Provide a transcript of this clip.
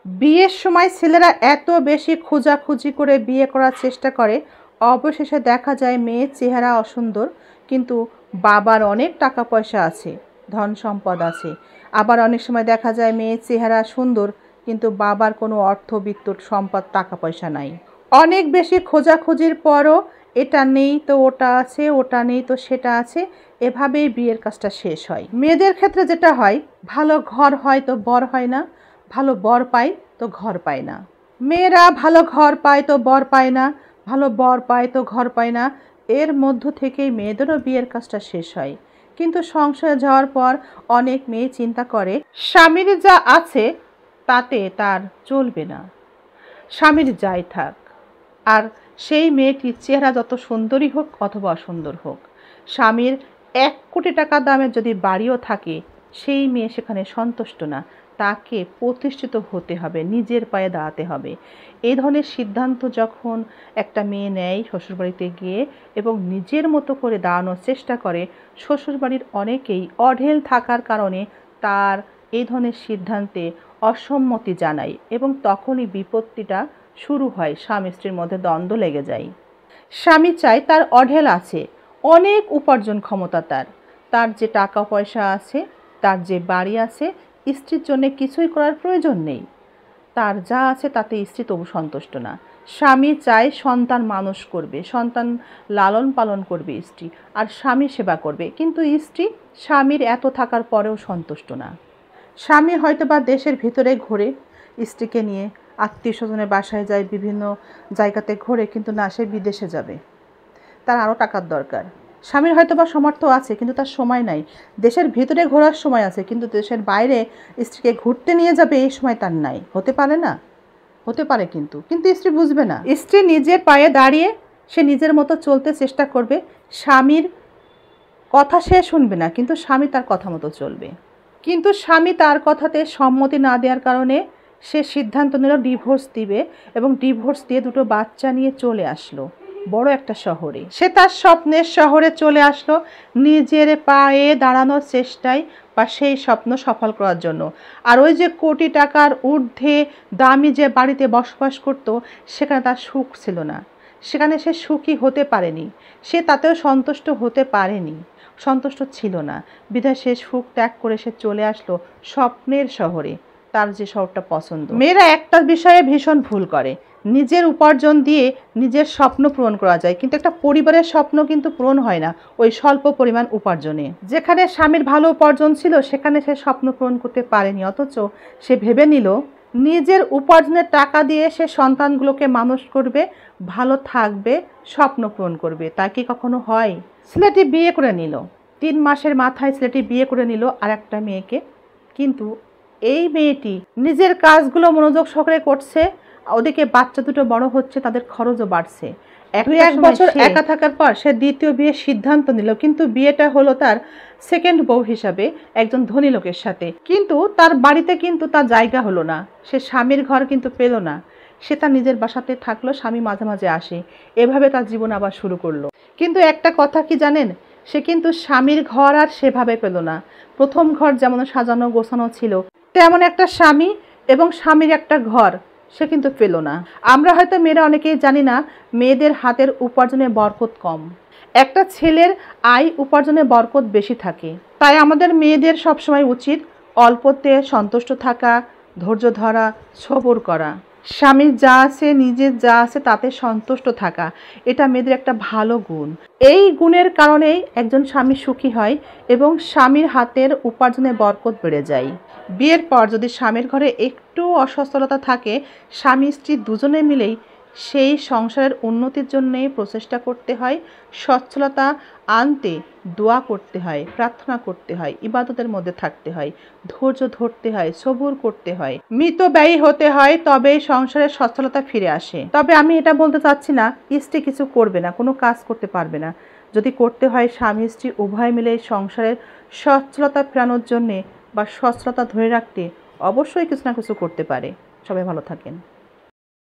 বিয়ের সময় ছেলেরা এত বেশি খোঁজাখুঁজি করে বিয়ে করার চেষ্টা করে, অবশেষে দেখা যায় মেয়ের চেহারা অসুন্দর, কিন্তু বাবার অনেক টাকা পয়সা আছে, ধন সম্পদ আছে। আবার অনেক সময় দেখা যায় মেয়ের চেহারা সুন্দর, কিন্তু বাবার কোনো অর্থবিত্ত সম্পদ টাকা পয়সা নাই। অনেক বেশি খোঁজাখুঁজির পরও এটা নেই তো ওটা আছে, ওটা নেই তো সেটা আছে, এভাবেই বিয়ের কাজটা শেষ হয়। মেয়েদের ক্ষেত্রে যেটা হয়, ভালো ঘর হয় তো বর হয় না, ভালো বর পায় তো ঘর পায় না। মেয়েরা ভালো ঘর পায় তো বর পায় না, ভালো বর পায় তো ঘর পায় না, এর মধ্য থেকেই মেয়েদেরও বিয়ের কাজটা শেষ হয়। কিন্তু সংসারে যাওয়ার পর অনেক মেয়ে চিন্তা করে স্বামীর যা আছে তাতে তার চলবে না, স্বামীর যাই থাক। আর সেই মেয়েটির চেহারা যত সুন্দরই হোক অথবা অসুন্দর হোক, স্বামীর 1 কোটি টাকা দামের যদি বাড়িও থাকে, সেই মেয়ে সেখানে সন্তুষ্ট না, তাকে প্রতিষ্ঠিত হতে হবে, নিজের পায়ে দাঁড়াতে হবে। এই ধরনের সিদ্ধান্ত যখন একটা মেয়ে নেয় শ্বশুরবাড়িতে গিয়ে এবং নিজের মতো করে দাঁড়ানোর চেষ্টা করে, শ্বশুরবাড়ির অনেকেই অঢেল থাকার কারণে তার এই ধরনের সিদ্ধান্তে অসম্মতি জানায় এবং তখনই বিপত্তিটা শুরু হয়, স্বামী স্ত্রীর মধ্যে দ্বন্দ্ব লেগে যায়। স্বামী চায়, তার অঢেল আছে, অনেক উপার্জন ক্ষমতা, তার যে টাকা পয়সা আছে, তার যে বাড়ি আছে, স্ত্রীর জন্য কিছুই করার প্রয়োজন নেই, তার যা আছে তাতে স্ত্রী তবু সন্তুষ্ট না। স্বামী চায় সন্তান মানুষ করবে, সন্তান লালন পালন করবে স্ত্রী, আর স্বামী সেবা করবে, কিন্তু স্ত্রী স্বামীর এত থাকার পরেও সন্তুষ্ট না। স্বামী হয়তো বা দেশের ভিতরে ঘোরে, স্ত্রীকে নিয়ে আত্মীয় স্বজনের বাসায় যায়, বিভিন্ন জায়গাতে ঘোরে, কিন্তু না, সে বিদেশে যাবে, তার আরও টাকার দরকার। স্বামীর হয়তো বা সামর্থ্য আছে, কিন্তু তার সময় নাই। দেশের ভিতরে ঘোরার সময় আছে, কিন্তু দেশের বাইরে স্ত্রীকে ঘুরতে নিয়ে যাবে এই সময় তার নাই। হতে পারে না? হতে পারে, কিন্তু স্ত্রী বুঝবে না। স্ত্রী নিজের পায়ে দাঁড়িয়ে সে নিজের মতো চলতে চেষ্টা করবে, স্বামীর কথা সে শুনবে না, কিন্তু স্বামী তার কথা মতো চলবে। কিন্তু স্বামী তার কথাতে সম্মতি না দেওয়ার কারণে সে সিদ্ধান্ত নিল ডিভোর্স দিবে, এবং ডিভোর্স দিয়ে 2টো বাচ্চা নিয়ে চলে আসলো বড় একটা শহরে। সে তার স্বপ্নের শহরে চলে আসলো নিজের পায়ে দাঁড়ানোর চেষ্টায়, বা সেই স্বপ্ন সফল করার জন্য। আর ওই যে কোটি টাকার ঊর্ধ্বে দামি যে বাড়িতে বসবাস করত, সেখানে তার সুখ ছিল না, সেখানে সে সুখী হতে পারেনি, সে তাতেও সন্তুষ্ট হতে পারেনি, সন্তুষ্ট ছিল না। বিধায় সে সুখ ত্যাগ করে সে চলে আসলো স্বপ্নের শহরে, তার যে শহরটা পছন্দ। মেয়েরা একটা বিষয়ে ভীষণ ভুল করে, নিজের উপার্জন দিয়ে নিজের স্বপ্ন পূরণ করা যায়, কিন্তু একটা পরিবারের স্বপ্ন কিন্তু পূরণ হয় না ওই স্বল্প পরিমাণ উপার্জনে। যেখানে স্বামীর ভালো উপার্জন ছিল সেখানে সে স্বপ্ন পূরণ করতে পারেনি, অথচ সে ভেবে নিল নিজের উপার্জনের টাকা দিয়ে সে সন্তানগুলোকে মানুষ করবে, ভালো থাকবে, স্বপ্ন পূরণ করবে। তা কি কখনো হয়? ছেলেটি বিয়ে করে নিল, 3 মাসের মাথায় ছেলেটি বিয়ে করে নিল আর একটা মেয়েকে, কিন্তু এই মেয়েটি নিজের কাজগুলো মনোযোগ সহকারে করছে, ওদিকে বাচ্চা 2টো বড় হচ্ছে, তাদের খরচও বাড়ছে। 1 বছর একা থাকার পর সে দ্বিতীয় বিয়ের সিদ্ধান্ত নিল, কিন্তু বিয়েটা হলো তার সেকেন্ড বউ হিসাবে একজন ধনী লোকের সাথে। কিন্তু তার বাড়িতে কিন্তু তার জায়গা হলো না, সে স্বামীর ঘর কিন্তু পেল না। সে তার নিজের বাসাতে থাকলো, স্বামী মাঝে মাঝে আসে, এভাবে তার জীবন আবার শুরু করলো। কিন্তু একটা কথা কি জানেন, সে কিন্তু স্বামীর ঘর আর সেভাবে পেল না। প্রথম ঘর যেমন সাজানো গোছানো ছিল, তেমন একটা স্বামী এবং স্বামীর একটা ঘর সে কিন্তু পেল না। আমরা হয়তো মেয়েরা অনেকেই জানি না, মেয়েদের হাতের উপার্জনে বরকত কম, একটা ছেলের আয় উপার্জনে বরকত বেশি থাকে। তাই আমাদের মেয়েদের সবসময় উচিত অল্পতে সন্তুষ্ট থাকা, ধৈর্য ধরা, সবর করা, স্বামীর যা আছে, নিজের যা আছে তাতে সন্তুষ্ট থাকা, এটা মেয়েদের একটা ভালো গুণ। এই গুণের কারণেই একজন স্বামী সুখী হয় এবং স্বামীর হাতের উপার্জনে বরকত বেড়ে যায়। বিয়ের পর যদি স্বামীর ঘরে একটু অসচ্ছলতা থাকে, স্বামী স্ত্রী দুজনে মিলেই সেই সংসারের উন্নতির জন্যে প্রচেষ্টা করতে হয়, সচ্ছলতা আনতে দোয়া করতে হয়, প্রার্থনা করতে হয়, ইবাদতের মধ্যে থাকতে হয়, ধৈর্য ধরতে হয়, সবুর করতে হয়, মিতব্যয়ী হতে হয়, তবেই সংসারের সচ্ছলতা ফিরে আসে। তবে আমি এটা বলতে চাচ্ছি না স্ত্রী কিছু করবে না, কোনো কাজ করতে পারবে না। যদি করতে হয়, স্বামী স্ত্রী উভয় মিলে সংসারের সচ্ছলতা ফেরানোর জন্যে বা সচ্ছলতা ধরে রাখতে অবশ্যই কিছু না কিছু করতে পারে। সবাই ভালো থাকেন।